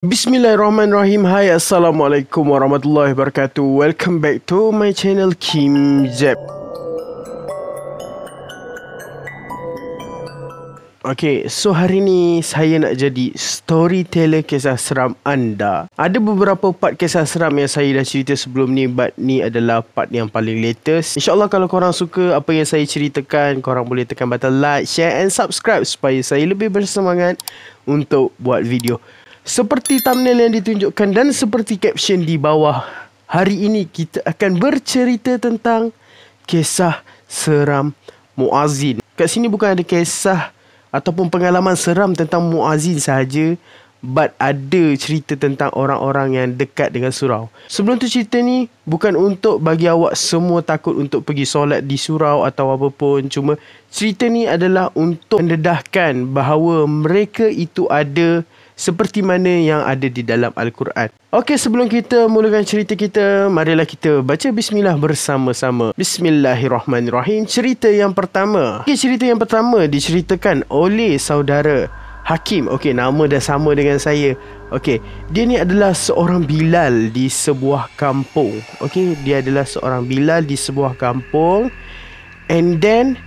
Bismillahirrahmanirrahim. Hai, Assalamualaikum warahmatullahi wabarakatuh. Welcome back to my channel Kim Zep. Okay, so hari ni saya nak jadi storyteller kisah seram anda. Ada beberapa part kisah seram yang saya dah cerita sebelum ni, but ni adalah part yang paling latest. InsyaAllah kalau korang suka apa yang saya ceritakan, korang boleh tekan button like, share and subscribe supaya saya lebih bersemangat untuk buat video. Seperti thumbnail yang ditunjukkan dan seperti caption di bawah, hari ini kita akan bercerita tentang kisah seram muazzin. Kat sini bukan ada kisah ataupun pengalaman seram tentang muazzin sahaja, but ada cerita tentang orang-orang yang dekat dengan surau. Sebelum tu, cerita ni bukan untuk bagi awak semua takut untuk pergi solat di surau atau apa pun. Cuma cerita ni adalah untuk mendedahkan bahawa mereka itu ada seperti mana yang ada di dalam Al-Quran. Okey, sebelum kita mulakan cerita kita, marilah kita baca bismillah bersama-sama. Bismillahirrahmanirrahim. Cerita yang pertama. Okey, cerita yang pertama diceritakan oleh saudara Hakim. Okey, nama dah sama dengan saya. Okey, dia ni adalah seorang Bilal di sebuah kampung. Okey, dia adalah seorang Bilal di sebuah kampung. And then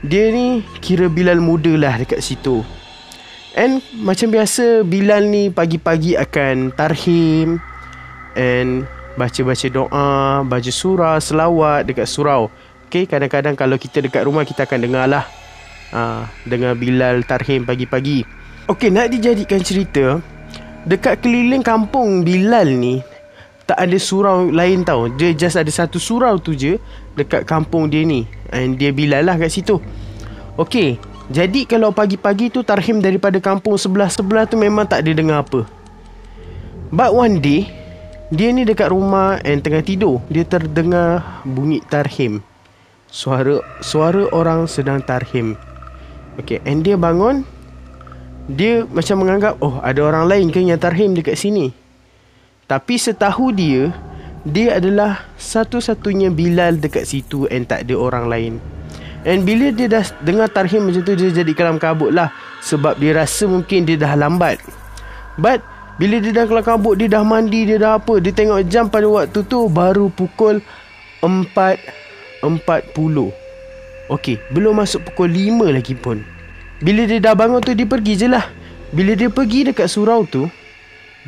dia ni kira Bilal muda lah dekat situ. And macam biasa, Bilal ni pagi-pagi akan tarhim and baca-baca doa, baca surah, selawat dekat surau. Okay, kadang-kadang kalau kita dekat rumah, kita akan dengar lah dengar Bilal tarhim pagi-pagi. Okay, nak dijadikan cerita, dekat keliling kampung Bilal ni tak ada surau lain tau. Dia just ada satu surau tu je dekat kampung dia ni, and dia Bilal lah kat situ. Okay, jadi kalau pagi-pagi tu tarhim daripada kampung sebelah-sebelah tu memang tak ada dengar apa. But one day, dia ni dekat rumah and tengah tidur, dia terdengar bunyi tarhim. Suara orang sedang tarhim. Okay, and dia bangun. Dia macam menganggap, oh, ada orang lain ke yang tarhim dekat sini. Tapi setahu dia, dia adalah satu-satunya Bilal dekat situ and tak ada orang lain. And bila dia dah dengar tarhim macam tu, dia jadi kelam kabut lah. Sebab dia rasa mungkin dia dah lambat. But bila dia dah kelam kabut, dia dah mandi, dia dah apa, dia tengok jam pada waktu tu baru pukul 4.40. Okay, belum masuk pukul 5 lagi pun. Bila dia dah bangun tu, dia pergi je lah. Bila dia pergi dekat surau tu,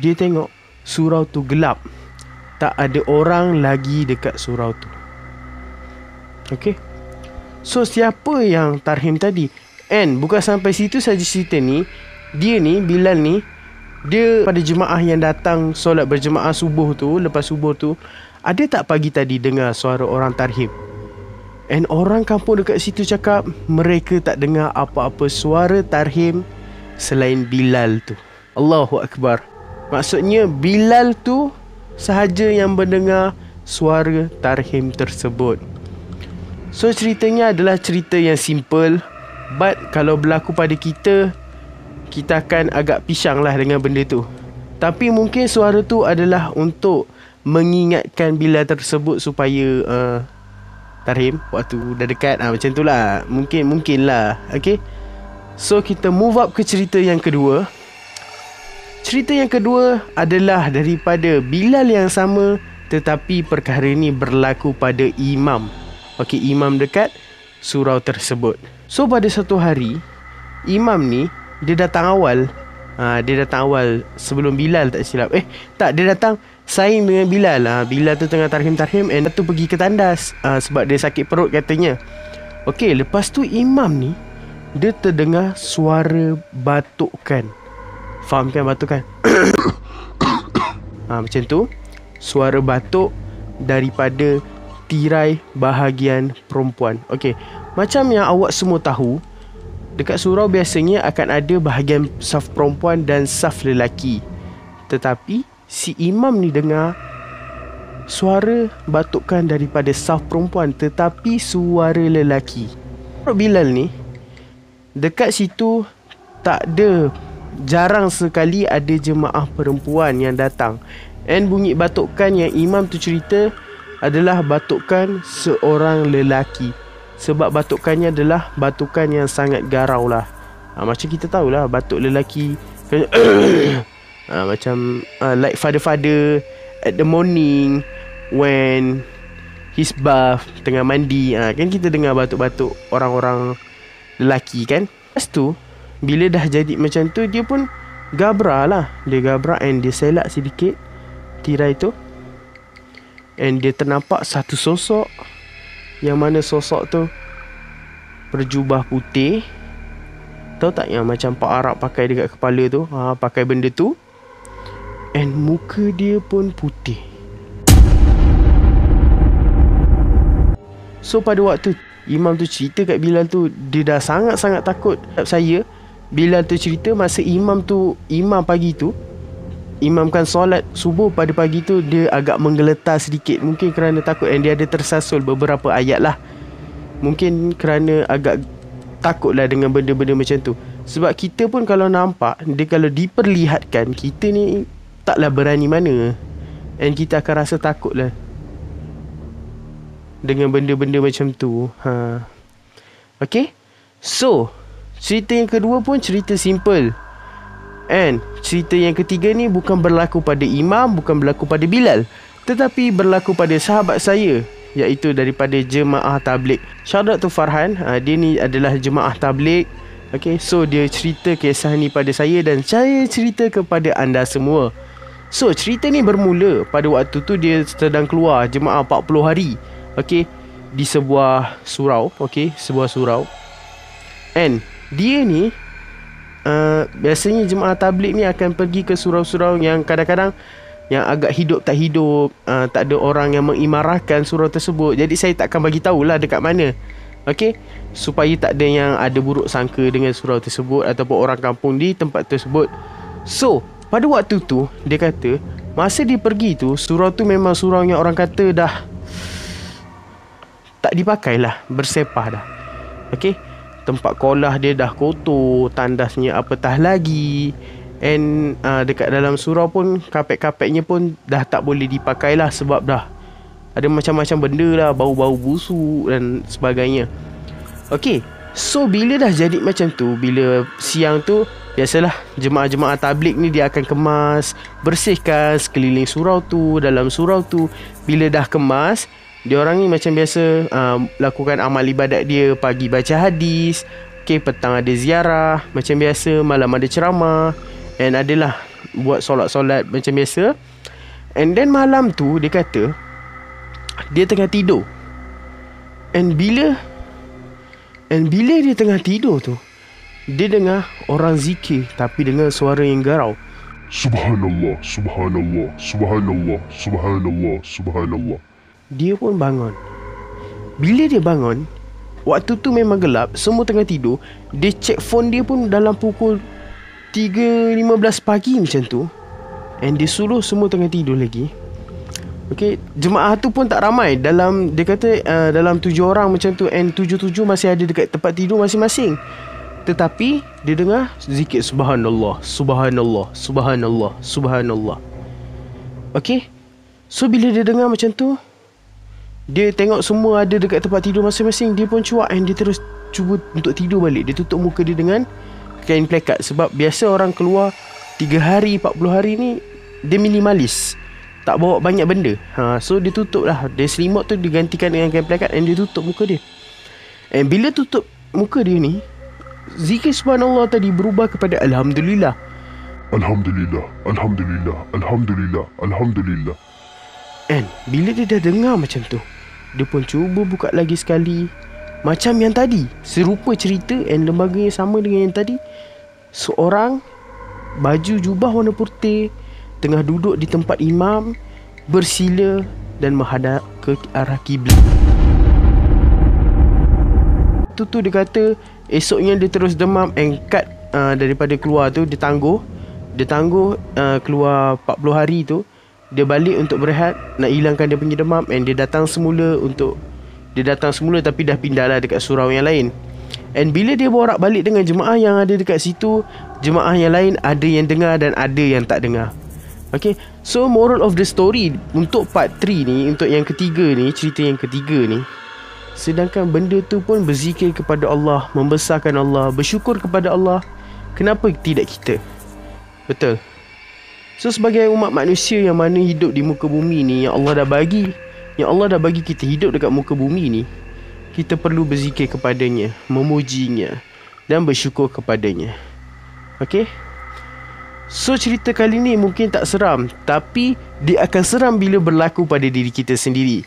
dia tengok surau tu gelap. Tak ada orang lagi dekat surau tu. Okay, so siapa yang tarhim tadi? And bukan sampai situ saja cerita ni. Dia ni, Bilal ni, dia pada jemaah yang datang solat berjemaah subuh tu, lepas subuh tu, ada tak pagi tadi dengar suara orang tarhim? And orang kampung dekat situ cakap mereka tak dengar apa-apa suara tarhim selain Bilal tu. Allahu Akbar. Maksudnya Bilal tu sahaja yang mendengar suara tarhim tersebut. So ceritanya adalah cerita yang simple, but kalau berlaku pada kita, kita akan agak pisang lah dengan benda tu. Tapi mungkin suara tu adalah untuk mengingatkan Bilal tersebut supaya tarhim waktu dah dekat, macam tu lah. Mungkin lah. Okay, so kita move up ke cerita yang kedua. Cerita yang kedua adalah daripada Bilal yang sama, tetapi perkara ni berlaku pada imam. Okey, imam dekat surau tersebut. So pada satu hari, imam ni dia datang awal. Dia datang awal sebelum Bilal, tak silap. Tak, dia datang saing dengan Bilal. Bilal tu tengah tarhim and tu pergi ke tandas sebab dia sakit perut katanya. Okey, lepas tu imam ni dia terdengar suara batukan. Faham kan batukan? Macam tu. Suara batuk daripada tirai bahagian perempuan. Okey, macam yang awak semua tahu, dekat surau biasanya akan ada bahagian saf perempuan dan saf lelaki. Tetapi si imam ni dengar suara batukan daripada saf perempuan, tetapi suara lelaki. Bilal ni dekat situ tak ada, jarang sekali ada jemaah perempuan yang datang. And bunyi batukan yang imam tu cerita adalah batukan seorang lelaki. Sebab batukannya adalah batukan yang sangat garau lah. Macam kita tahulah batuk lelaki Macam like father-father at the morning when his bath, tengah mandi, kan kita dengar batuk-batuk orang-orang lelaki kan. Lepas tu bila dah jadi macam tu, dia pun gabra lah. Dia gabra and dia selak sedikit tirai tu, and dia ternampak satu sosok, yang mana sosok tu berjubah putih. Tahu tak yang macam Pak Arab pakai dekat kepala tu? Pakai benda tu, and muka dia pun putih. So pada waktu imam tu cerita kat Bilal tu, dia dah sangat-sangat takut. Saya, Bilal tu cerita masa imam pagi tu imamkan solat subuh pada pagi tu, dia agak menggeletar sedikit. Mungkin kerana takut, and dia ada tersasul beberapa ayat lah. Mungkin kerana agak takut lah dengan benda-benda macam tu. Sebab kita pun kalau nampak, dia kalau diperlihatkan, kita ni taklah berani mana, and kita akan rasa takut lah dengan benda-benda macam tu. Okay, so cerita yang kedua pun cerita simple, and cerita yang ketiga ni bukan berlaku pada imam, bukan berlaku pada Bilal, tetapi berlaku pada sahabat saya, iaitu daripada jemaah tabligh. Shout out to Farhan. Dia ni adalah jemaah tabligh. Okay, so dia cerita kisah ni pada saya, dan saya cerita kepada anda semua. So cerita ni bermula pada waktu tu dia sedang keluar jemaah 40 hari. Okay, di sebuah surau. Okay, sebuah surau. And dia ni biasanya jemaah tabligh ni akan pergi ke surau-surau yang kadang-kadang yang agak hidup tak hidup, tak ada orang yang mengimarahkan surau tersebut. Jadi saya takkan bagi tahulah dekat mana. Okay, supaya tak ada yang ada buruk sangka dengan surau tersebut ataupun orang kampung di tempat tersebut. So pada waktu tu dia kata, masa dia pergi tu, surau tu memang surau yang orang kata dah tak dipakai lah, bersepah dah. Okay, tempat kolah dia dah kotor, tandasnya apatah lagi. And dekat dalam surau pun kapet-kapetnya pun dah tak boleh dipakai lah, sebab dah ada macam-macam benda lah, bau-bau busuk dan sebagainya. Okay, so bila dah jadi macam tu, bila siang tu, biasalah jemaah-jemaah tabligh ni dia akan kemas, bersihkan sekeliling surau tu, dalam surau tu. Bila dah kemas, dia orang ni macam biasa lakukan amal ibadat dia. Pagi baca hadis, okay, petang ada ziarah macam biasa, malam ada ceramah, and adalah buat solat-solat macam biasa. And then malam tu dia kata dia tengah tidur, and bila dia tengah tidur tu, dia dengar orang zikir tapi dengan suara yang garau. Subhanallah, Subhanallah, Subhanallah, Subhanallah, Subhanallah. Dia pun bangun. Bila dia bangun, waktu tu memang gelap, semua tengah tidur. Dia check phone dia pun dalam pukul 3.15 pagi macam tu, and dia suruh semua tengah tidur lagi. Okay, jemaah tu pun tak ramai. Dia kata dalam 7 orang macam tu, and 7-7 masih ada dekat tempat tidur masing-masing. Tetapi dia dengar zikir Subhanallah, Subhanallah, Subhanallah, Subhanallah. Okay, so bila dia dengar macam tu, dia tengok semua ada dekat tempat tidur masing-masing. Dia pun cuak, and dia terus cuba untuk tidur balik. Dia tutup muka dia dengan kain plekat. Sebab biasa orang keluar 3 hari, 40 hari ni, dia minimalis, tak bawa banyak benda. So dia tutup lah. Dia selimut tu digantikan dengan kain plekat, and dia tutup muka dia. And bila tutup muka dia ni, zikir Subhanallah tadi berubah kepada Alhamdulillah. Alhamdulillah, Alhamdulillah, Alhamdulillah, Alhamdulillah. And bila dia dah dengar macam tu, dia pun cuba buka lagi sekali. Macam yang tadi, serupa cerita, and lembaganya sama dengan yang tadi. Seorang baju jubah warna putih tengah duduk di tempat imam, bersila dan menghadap ke arah kiblat. Tu dia kata esoknya dia terus demam, and cut daripada keluar tu. Dia tangguh keluar 40 hari tu. Dia balik untuk berehat, nak hilangkan dia punya demam, and dia datang semula tapi dah pindah lah dekat surau yang lain. And bila dia borak balik dengan jemaah yang ada dekat situ, jemaah yang lain ada yang dengar dan ada yang tak dengar. Okay, so moral of the story untuk part 3 ni, untuk yang ketiga ni, cerita yang ketiga ni, sedangkan benda tu pun berzikir kepada Allah, membesarkan Allah, bersyukur kepada Allah, kenapa tidak kita? Betul. So sebagai umat manusia yang mana hidup di muka bumi ni, yang Allah dah bagi kita hidup dekat muka bumi ni, kita perlu berzikir kepadanya, memujinya dan bersyukur kepadanya. Okay? So cerita kali ni mungkin tak seram, tapi dia akan seram bila berlaku pada diri kita sendiri.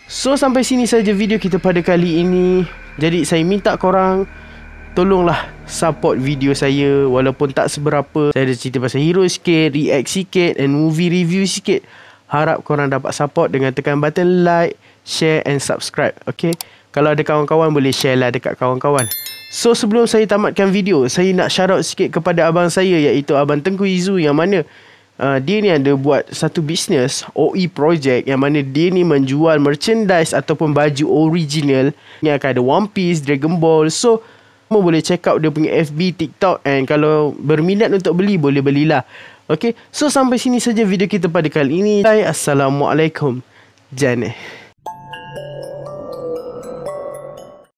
So sampai sini saja video kita pada kali ini. Jadi saya minta korang tolonglah support video saya. Walaupun tak seberapa, saya ada cerita pasal hero sikit, react sikit and movie review sikit. Harap korang dapat support dengan tekan button like, share and subscribe. Okay? Kalau ada kawan-kawan boleh share lah dekat kawan-kawan. So sebelum saya tamatkan video, saya nak shout out sikit kepada abang saya, iaitu Abang Tengku Izu, yang mana dia ni ada buat satu bisnes OE project, yang mana dia ni menjual merchandise ataupun baju original. Ni akan ada One Piece, Dragon Ball. So kamu boleh check out dia punya FB, TikTok, and kalau berminat untuk beli, boleh belilah. Okay, so sampai sini saja video kita pada kali ini. Assalamualaikum. Janeh.